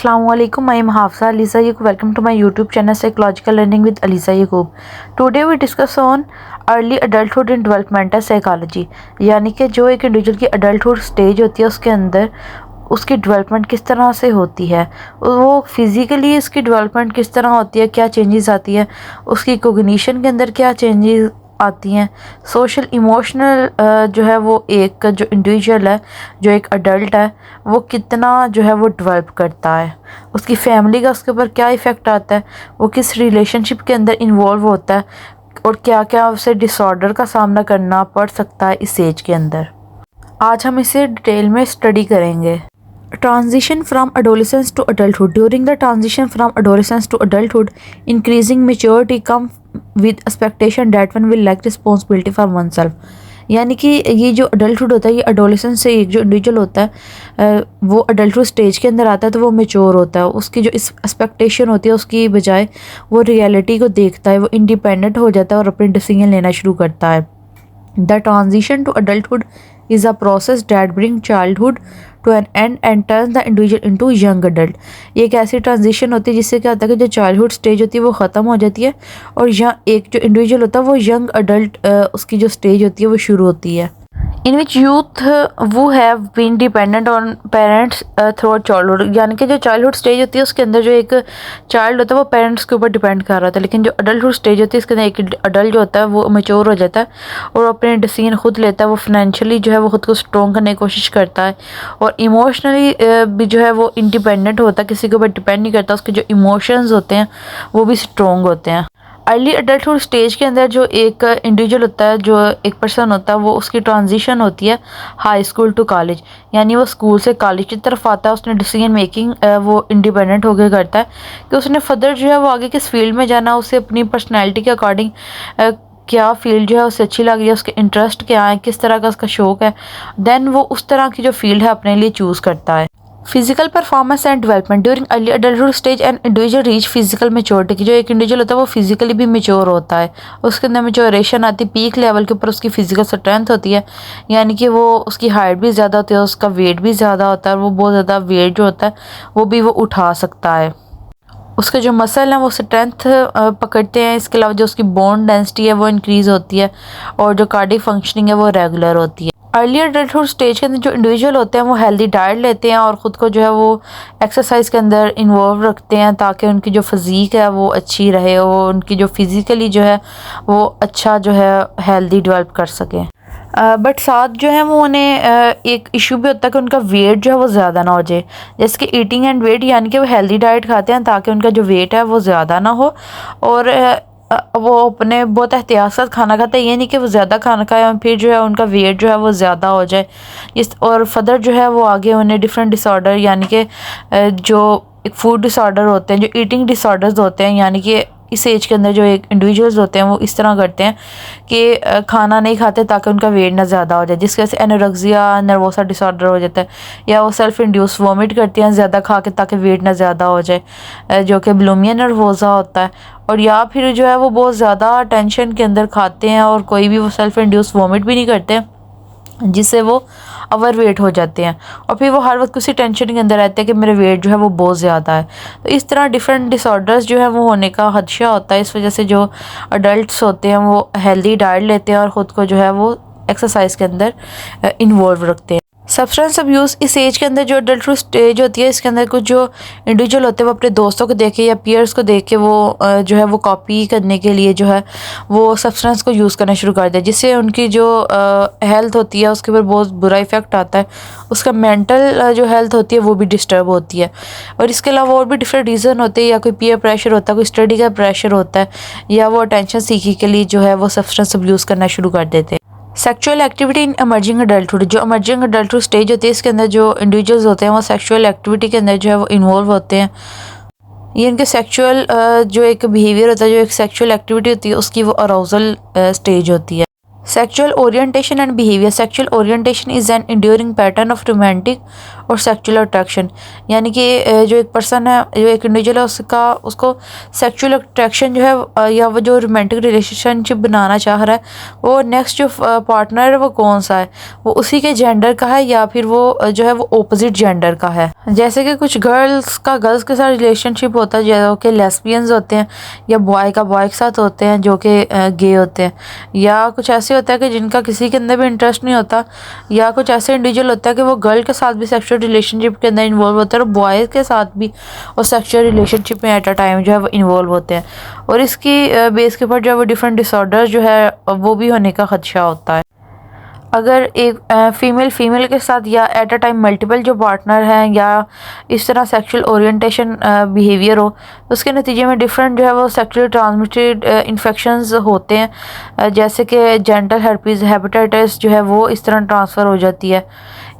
Assalamu alaikum. I am Hafsa Aliza Yaqub. Welcome to my YouTube channel Psychological Learning with Aliza Yaqub. Today we discuss on early adulthood in developmental psychology. यानी कि जो एक individual की adulthood stage होती है उसके अंदर उसकी डेवलपमेंट किस तरह से होती है, वो फिज़िकली उसकी डेवलपमेंट किस तरह होती है, क्या चेंजेस आती है, उसकी कोग्निशन के अंदर क्या चेंजेस आती हैं, सोशल इमोशनल जो है वो एक जो इंडिविजुअल है, जो एक अडल्ट है, वो कितना जो है वो डेवलप करता है, उसकी फैमिली का उसके ऊपर क्या इफ़ेक्ट आता है, वो किस रिलेशनशिप के अंदर इन्वॉल्व होता है और क्या क्या उसे डिसऑर्डर का सामना करना पड़ सकता है इस एज के अंदर। आज हम इसे डिटेल में स्टडी करेंगे। Transition from adolescence to adulthood. During the transition from adolescence to adulthood, increasing maturity comes with expectation that one will lack responsibility for oneself. यानी कि ये जो अडल्टहुड होता है, ये अडोलेसेंस से एक जो इंडिविजुअल होता है वो अडल्टहुड स्टेज के अंदर आता है तो वो मेच्योर होता है। उसकी जो इस एक्सपेक्टेशन होती है उसकी बजाय वो रियलिटी को देखता है, वो इंडिपेंडेंट हो जाता है और अपने डिसीजन लेना शुरू करता है। The transition to adulthood is a process that brings childhood to an end and turns the individual into young adult. ये एक ऐसी ट्रांजिशन होती है जिससे क्या होता है कि जो चाइल्डहुड स्टेज होती है वो ख़त्म हो जाती है और यहाँ एक जो इंडिविजुअल होता है वो यंग अडल्ट उसकी जो स्टेज होती है वो शुरू होती है। In which youth who have been dependent on parents throughout childhood. यानी कि जो चाइल्डहुड स्टेज होती है उसके अंदर जो एक चाइल्ड होता है वो पेरेंट्स के ऊपर डिपेंड कर रहा था, लेकिन जो अडल्टहुड स्टेज होती है इसके अंदर एक अडल्ट जो होता है वो मेच्योर हो जाता है और अपने डिसीजन खुद लेता है। वो फाइनेंशियली जो है वो खुद को स्ट्रॉन्ग करने की कोशिश करता है और इमोशनली भी जो है वो इंडिपेंडेंट होता है, किसी के ऊपर डिपेंड नहीं करता। उसके जो इमोशंस होते हैं वो भी स्ट्रॉन्ग होते हैं। अर्ली अडल्टहुड स्टेज के अंदर जो एक इंडिविजुअल होता है, जो एक पर्सन होता है, वो उसकी ट्रांजिशन होती है हाई स्कूल टू कॉलेज। यानी वो स्कूल से कॉलेज की तरफ आता है, उसने डिसीजन मेकिंग वो इंडिपेंडेंट होकर करता है कि उसने फर्दर जो है वो आगे किस फील्ड में जाना है। उसे अपनी पर्सनैलिटी के अकॉर्डिंग क्या फील्ड जो है उसे अच्छी लग रही है, उसके इंटरेस्ट क्या है, किस तरह का उसका शौक़ है, देन वो उस तरह की जो फील्ड है अपने लिए चूज़ करता है। Physical performance and development during early adulthood stage and individual reach physical maturity की जो एक इंडिविजुअल होता है वो फिजिकली भी मेच्योर होता है, उसके अंदर मेच्योरेशन आती है, पीक लेवल के ऊपर उसकी फिजिकल स्ट्रेंथ होती है। यानी कि वो उसकी हाइट भी ज़्यादा होती है, उसका वेट भी ज़्यादा होता है और वो बहुत ज़्यादा वेट जो होता है वो भी वो उठा सकता है। उसके जो मसल हैं वो स्ट्रेंथ पकड़ते हैं। इसके अलावा जो उसकी बोन डेंसिटी है वो इंक्रीज़ होती है और जो कार्डियक फंक्शनिंग है वो रेगुलर होती है। अर्ली अडल्टहुड स्टेज के अंदर जो इंडिविजुअल होते हैं वो हेल्दी डाइट लेते हैं और ख़ुद को जो है वो एक्सरसाइज के अंदर इन्वॉल्व रखते हैं ताकि उनकी जो फिज़ीक है वो अच्छी रहे और उनकी जो फिज़िकली जो है वो अच्छा जो है हेल्दी डेवलप कर सकें। बट साथ जो है वो उन्हें एक इशू भी होता है कि उनका वेट जो है वो ज़्यादा ना हो जाए। जैसे कि ईटिंग एंड वेट, यानी कि वो हेल्दी डाइट खाते हैं ताकि उनका जो वेट है वो ज़्यादा ना हो और वो अपने बहुत एहतियात से खाना खाते हैं। ये नहीं कि वो ज़्यादा खाना खाए और फिर जो है उनका वेट जो है वो ज़्यादा हो जाए इस और फर्दर जो है वो आगे उन्हें डिफरेंट डिसऑर्डर, यानी कि जो एक फूड डिसऑर्डर होते हैं, जो ईटिंग डिसऑर्डर्स होते हैं, यानी कि इस एज के अंदर जो एक इंडिविजुअल्स होते हैं वो इस तरह करते हैं कि खाना नहीं खाते ताकि उनका वेट ना ज़्यादा हो जाए, जिसकी वजह से एनोरेक्सिया नर्वोसा डिसऑर्डर हो जाता है, या वो सेल्फ इंड्यूस वॉमिट करती हैं ज़्यादा खा के ताकि वेट ना ज़्यादा हो जाए, जो कि बुलिमिया नर्वोसा होता है। और या फिर जो है वो बहुत ज़्यादा टेंशन के अंदर खाते हैं और कोई भी वो सेल्फ इंड्यूस वॉमिट भी नहीं करते जिससे वो ओवर वेट हो जाते हैं और फिर वो हर वक्त उसी टेंशन के अंदर रहते हैं कि मेरे वेट जो है वो बहुत ज़्यादा है। तो इस तरह डिफरेंट डिसऑर्डर्स जो है वो होने का खदशा होता है। इस वजह से जो अडल्ट्स होते हैं वो हेल्दी डाइट लेते हैं और ख़ुद को जो है वो एक्सरसाइज के अंदर इन्वॉल्व रखते हैं। सब्सटेंस अब्यूज़ इस एज के अंदर जो अडल्टहुड स्टेज होती है इसके अंदर कुछ जो इंडिविजुअल होते हैं वो अपने दोस्तों को देख के या पीयर्स को देख के वो जो है वो कॉपी करने के लिए जो है वो सब्सटेंस को यूज़ करना शुरू कर दिया, जिससे उनकी जो हेल्थ होती है उसके ऊपर बहुत बुरा इफ़ेक्ट आता है। उसका मेंटल जो हेल्थ होती है वो भी डिस्टर्ब होती है और इसके अलावा और भी डिफरेंट रीज़न होते हैं, या कोई पीयर प्रेशर होता है, कोई स्टडी का प्रेशर होता है, या वो अटेंशन सीखने के लिए जो है वो सब्सटेंस अब्यूज़ करना शुरू कर देते हैं। Sexual activity in emerging adulthood, जो एमर्जिंग अडल्टहुड स्टेज होती है इसके अंदर जो इंडिविजुअल्स होते हैं वो सेक्सुअल एक्टिविटी के अंदर जो है वो इन्वॉल्व होते हैं। ये इनके सेक्सुअल जो एक बिहेवियर होता है, जो एक सेक्सुअल एक्टिविटी होती है उसकी वो अराउजल स्टेज होती है। Sexual orientation and behaviour. Sexual orientation is an enduring pattern of romantic और सेक्सुअल अट्रैक्शन। यानी कि जो एक पर्सन है, जो एक इंडिविजुअल है, उसको सेक्सुअल अट्रैक्शन जो है या वो जो रोमांटिक रिलेशनशिप बनाना चाह रहा है, वो नेक्स्ट जो पार्टनर है वो कौन सा है, वो उसी के जेंडर का है या फिर वो जो है वो ऑपोजिट जेंडर का है। जैसे कि कुछ गर्ल्स के साथ रिलेशनशिप होता है जो कि लेस्बियंस होते हैं, या बॉय के साथ होते हैं जो कि गे होते हैं, या कुछ ऐसे होता है कि जिनका किसी के अंदर भी इंटरेस्ट नहीं होता, या कुछ ऐसे इंडिविजुअल होता है कि वो गर्ल के साथ भी सेक्सुअल रिलेशनशिप के अंदर इन्वॉल्व होता है और बॉयज़ के साथ भी वो सेक्सुअल रिलेशनशिप में एट अ टाइम जो है वो इन्वॉल्व होते हैं, और इसकी बेस के ऊपर जो है वो डिफरेंट डिसऑर्डर जो है वो भी होने का खदशा होता है। अगर एक फीमेल के साथ या एट अ टाइम मल्टीपल जो पार्टनर हैं या इस तरह सेक्सुअल ओरिएंटेशन बिहेवियर हो, तो उसके नतीजे में डिफरेंट जो है वो सेक्सुअली ट्रांसमिटेड इन्फेक्शंस होते हैं, जैसे कि जेंटल हर्पीज़ हेपेटाइटिस जो है वो इस तरह ट्रांसफ़र हो जाती है।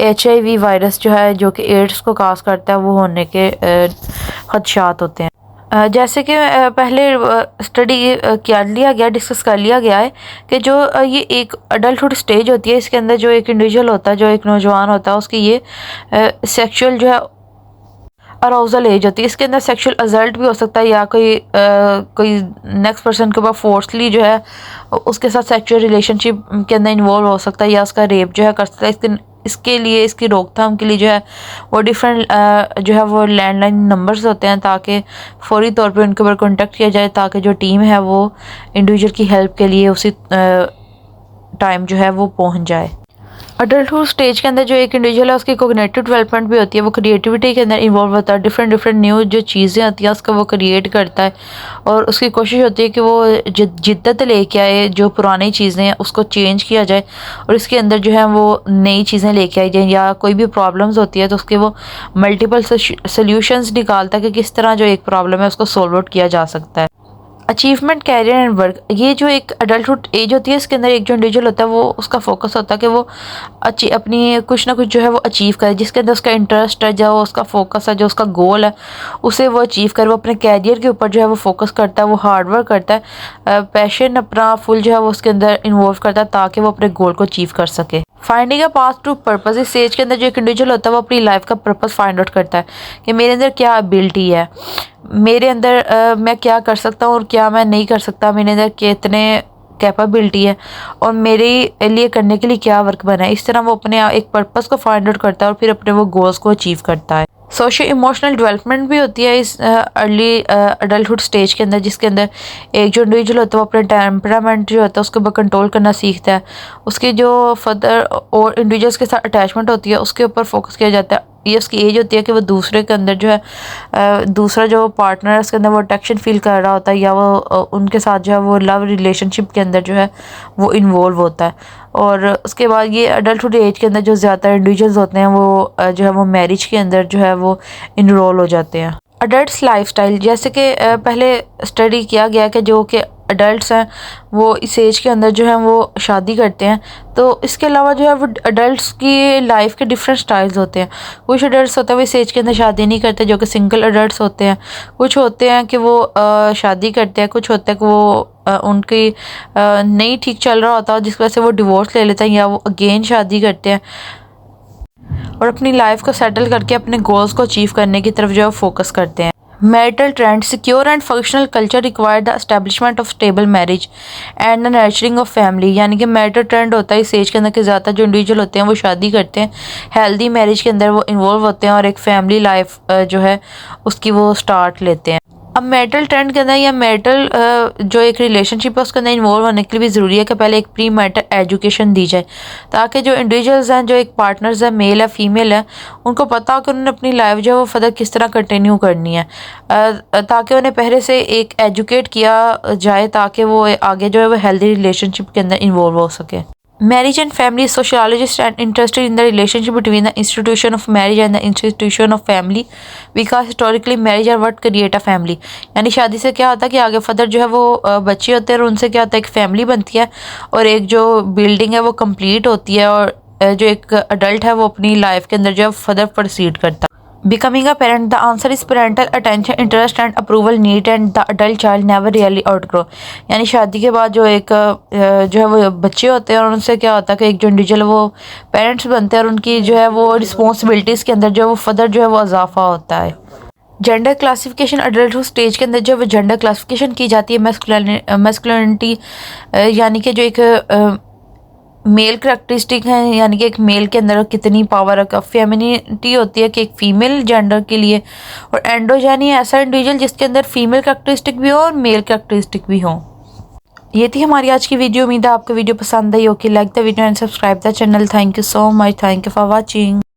HIV वायरस जो है, जो कि एड्स को काज करता है, वो होने के खदशात होते हैं। जैसे कि पहले स्टडी डिस्कस कर लिया गया है कि जो ये एक अडल्टहुड स्टेज होती है, इसके अंदर जो एक इंडिविजुअल होता है, जो एक नौजवान होता है, उसकी ये सेक्सुअल जो है अराउजल एज होती है। इसके अंदर सेक्सुअल अजल्ट भी हो सकता है, या कोई नेक्स्ट पर्सन के ऊपर फोर्सली जो है उसके साथ सेक्सुअल रिलेशनशिप के अंदर इन्वॉल्व हो सकता है, या उसका रेप जो है कर सकता है। इसके लिए, इसकी रोकथाम के लिए जो है वो डिफरेंट जो है वो लैंडलाइन नंबर्स होते हैं, ताकि फौरी तौर पे उनके ऊपर कॉन्टेक्ट किया जाए, ताकि जो टीम है वो इंडिविजुअल की हेल्प के लिए उसी टाइम जो है वो पहुंच जाए। अडल्टहुड स्टेज के अंदर जो एक इंडिविजुअल है, उसकी कोग्निटिव डेवलपमेंट भी होती है, वो क्रिएटिविटी के अंदर इन्वॉल्व होता है, डिफरेंट न्यू जो चीज़ें आती हैं उसका वो क्रिएट करता है, और उसकी कोशिश होती है कि वो जिद्दत लेके आए, जो पुरानी चीज़ें हैं उसको चेंज किया जाए और इसके अंदर जो है वो नई चीज़ें लेके आई जाए, या कोई भी प्रॉब्लम्स होती है तो उसके वो मल्टीपल सोल्यूशंस निकालता है कि किस तरह जो एक प्रॉब्लम है उसको सॉल्व आउट किया जा सकता है। Achievement, career and work. ये जो एक अडल्टहुड एज होती है, इसके अंदर एक जो इंडिविजुअल होता है वो उसका फोकस होता है कि वो अपनी कुछ ना कुछ जो है वो अचीव करे, जिसके अंदर उसका इंटरेस्ट है, जो उसका फोकस है, जो उसका गोल है, उसे वो अचीव करे। वो अपने कैरियर के ऊपर जो है वो फोकस करता है, वो हार्ड वर्क करता है, पैशन अपना फुल जो है वो उसके अंदर इन्वॉल्व करता है, ताकि वो अपने गोल को अचीव कर सके। Finding a path to purpose. इस स्टेज के अंदर जो एक इंडिविजुअल होता है वो अपनी लाइफ का पर्पस फाइंड आउट करता है कि मेरे अंदर क्या एबिलिटी है, मेरे अंदर मैं क्या कर सकता हूँ और क्या मैं नहीं कर सकता, मेरे अंदर कितने कैपेबिलिटी है और मेरे लिए करने के लिए क्या वर्क बना है। इस तरह वो अपने एक पर्पस को फाइंड आउट करता है और फिर अपने वो गोल्स को अचीव करता है। सोशल इमोशनल डेवलपमेंट भी होती है इस अर्ली अडल्टहुड स्टेज के अंदर, जिसके अंदर एक जो इंडिविजुअल होता है वो अपने टेम्परामेंट जो होता है उसके ऊपर कंट्रोल करना सीखता है, उसकी जो फर्दर और इंडिविजुअल्स के साथ अटैचमेंट होती है उसके ऊपर फोकस किया जाता है। ये उसकी एज होती है कि वो दूसरे के अंदर जो है दूसरा जो पार्टनर है उसके अंदर वो अट्रैक्शन फील कर रहा होता है, या वो उनके साथ जो है वो लव रिलेशनशिप के अंदर जो है वो इन्वॉल्व होता है। और उसके बाद ये अडल्टहुड एज के अंदर जो ज़्यादा इंडिविजुअल्स होते हैं वो जो है वो मैरिज के अंदर जो है वो इनरोल हो जाते हैं। Adults lifestyle. जैसे कि पहले स्टडी किया गया कि जो कि अडल्ट्स हैं वो इस एज के अंदर जो है वो शादी करते हैं, तो इसके अलावा जो है वो अडल्ट्स की लाइफ के डिफरेंट स्टाइल्स होते हैं। कुछ अडल्ट्स होते हैं वो इस एज के अंदर शादी नहीं करते, जो कि सिंगल अडल्ट्स होते हैं। कुछ होते हैं कि वो शादी करते हैं, कुछ होते हैं कि वो उनकी नहीं ठीक चल रहा होता जिसकी वजह से वो डिवोर्स ले लेते हैं, या वो अगेन शादी करते हैं और अपनी लाइफ को सेटल करके अपने गोल्स को अचीव करने की तरफ जो है फोकस करते हैं। Marital trend. Secure and functional culture require the establishment of stable marriage and the nurturing of family. यानी कि मैरिटल ट्रेंड होता है इस एज के अंदर कि ज़्यादा जो इंडिविजुअल होते हैं वो शादी करते हैं, हेल्दी मैरिज के अंदर वो इन्वॉल्व होते हैं और एक फैमिली लाइफ जो है उसकी वो स्टार्ट लेते हैं। अब मैरिटल ट्रेंड के अंदर या मैरिटल जो एक रिलेशनशिप है उसके अंदर इन्वॉल्व होने के लिए भी ज़रूरी है कि पहले एक प्री मैरिटल एजुकेशन दी जाए, ताकि जो इंडिविजुअल्स हैं, जो एक पार्टनर्स है, मेल है फीमेल है, उनको पता हो कि उन्होंने अपनी लाइफ जो है वो फर्दर किस तरह कंटिन्यू करनी है, ताकि उन्हें पहले से एक एजुकेट किया जाए ताकि वो आगे जो है वो हेल्दी रिलेशनशिप के अंदर इन्वॉल्व हो सके। Marriage and family. Sociologists are interested in the relationship between the institution of marriage and the institution of family, because historically marriage are what create a family. यानी शादी से क्या होता है कि आगे फर्दर जो है वो बच्चे होते हैं और उनसे क्या होता है एक फैमिली बनती है और एक जो बिल्डिंग है वो कंप्लीट होती है और जो एक अडल्ट है वो अपनी लाइफ के अंदर जो है फर्दर प्रोसीड करता है। Becoming a parent, the answer is parental attention, interest and approval need and the adult child never really outgrow. यानी शादी के बाद जो एक जो है वो बच्चे होते हैं और उनसे क्या होता है कि एक जो इंडिविजुअल वो पेरेंट्स बनते हैं और उनकी जो है वो रिस्पॉन्सिबिलिटीज़ के अंदर जो है वो फर्दर जो है वो इजाफा होता है। जेंडर क्लासिफिकेशन अडल्टहुड स्टेज के अंदर जो वो जेंडर क्लासिफिकेशन की जाती है मैस्कुलिनिटी यानी कि जो एक मेल करैक्टरिस्टिक है, यानी कि एक मेल के अंदर कितनी पावर फेमिनिटी होती है कि एक फीमेल जेंडर के लिए, और एंड्रोजनी ऐसा इंडिविजुअल जिसके अंदर फीमेल करैक्टरिस्टिक भी हो और मेल करैक्टरिस्टिक भी हो। ये थी हमारी आज की वीडियो। उम्मीद है आपको वीडियो पसंद आई होगी। Like the video and subscribe the channel. Thank you so much. Thank you for watching.